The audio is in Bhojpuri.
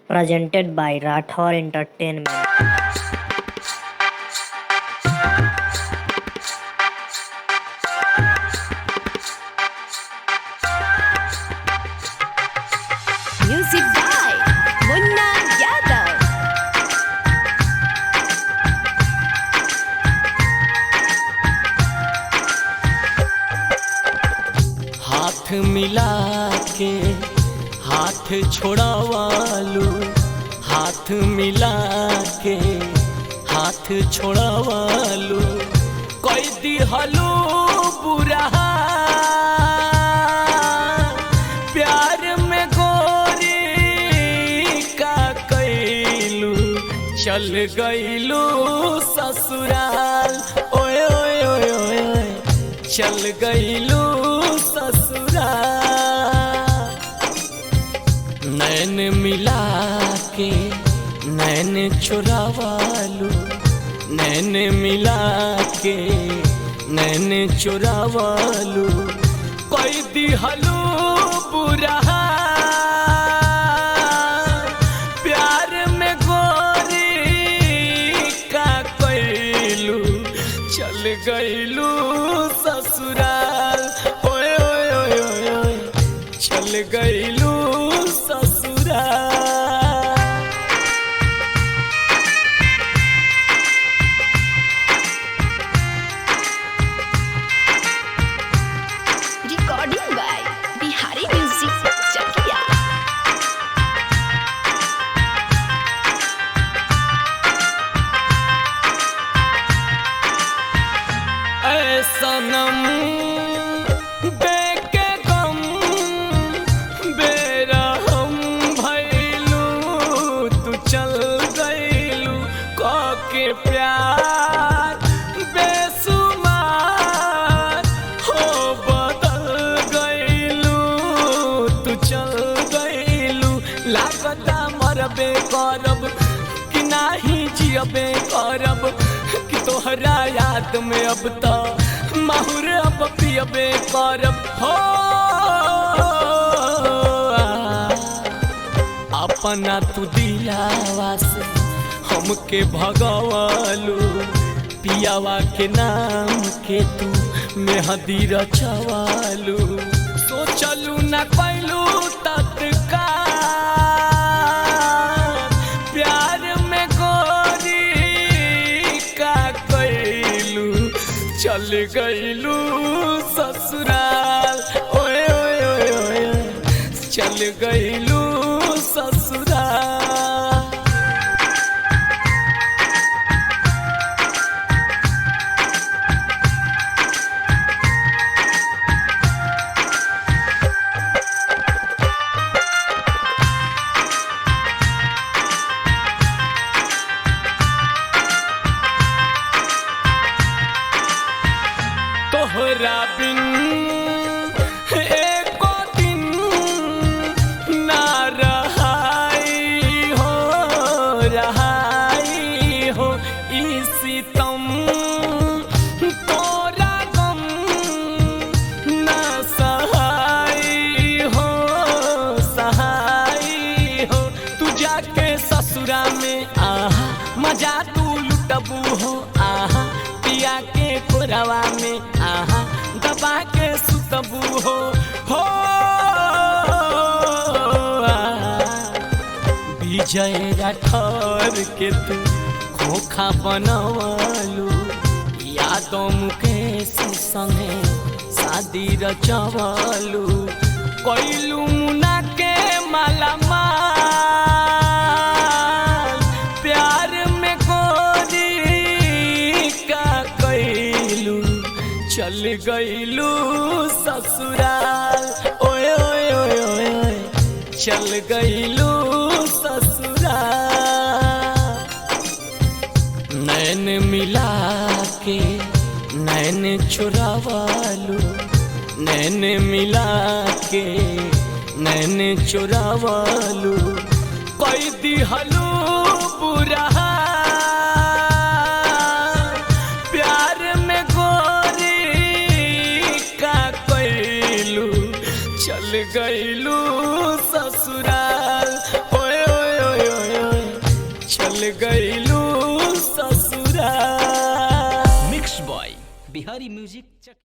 presented by Rathor Entertainment. Music by Munna Yadav. हाथ मिला के हाथ छोड़ावालू, हाथ मिला के हाथ छोड़ावालू, कोई दिहलू बुरा प्यार में गोरी का कैलू, चल गईलू ससुराल, ओए ओए ओए ओए चल गईलू ससुराल। नैन मिला के नैन चुरावालू, नैन मिला के नैन चुरावालू, कोई दिहलू बुरा प्यार में गोरी का कैलू, चल गईलू ससुराल, ओए ओए ओए ओए ओए चल गईलू ससुराल। Recording by Bihari Music Chakia. ऐ सनम देके गम बेरहम भइलू, तू चल गइलू के प्यार बेसुमार हो बदल गइलू, तू चल गइलू। लागता मरबे करब कि नाही जियबे करब, कि तोहरा याद में अब तो माहुर अब पियबे करब हो। अपना तू दिलावा से हमके भगवालू, पियावा के नाम के तू मेहदी रचवालू, सोचलू न कैलू तत्काल प्यार में गोरी का कैलू, चल गईलू ससुराल, ओए ओए ओए ओए चल गईलू ससुराल। तोहरा बिन एको दिन ना रहाई हो, रहाई हो ई सितम, तोरा गम ना सहाई हो, सहाई हो। तू जाके ससुरा में आहा मजा तू लुटबू हो, आहा पिया के कोरवा में आहा दबा के सुतबू हो, हो विजय राठौर के तू खोखा बनवालू, यादों मुकेश संगे शादी रचवालू, कैलू मुना के माला माल, प्यार में गोरी का कैलू, चल गईलू ससुराल, ओए ओए ओए ओए ओए चल गईलू ससुराल। नैन मिला के नैन चुरावालू, नैन मिला के नैन चुरावालू, कोई दिहलू बुरा प्यार में गोरी का कैलू, चल गईलू ससुराल, ओए ओए ओए चल गईलू ससुरा। Mix boy Bihari music.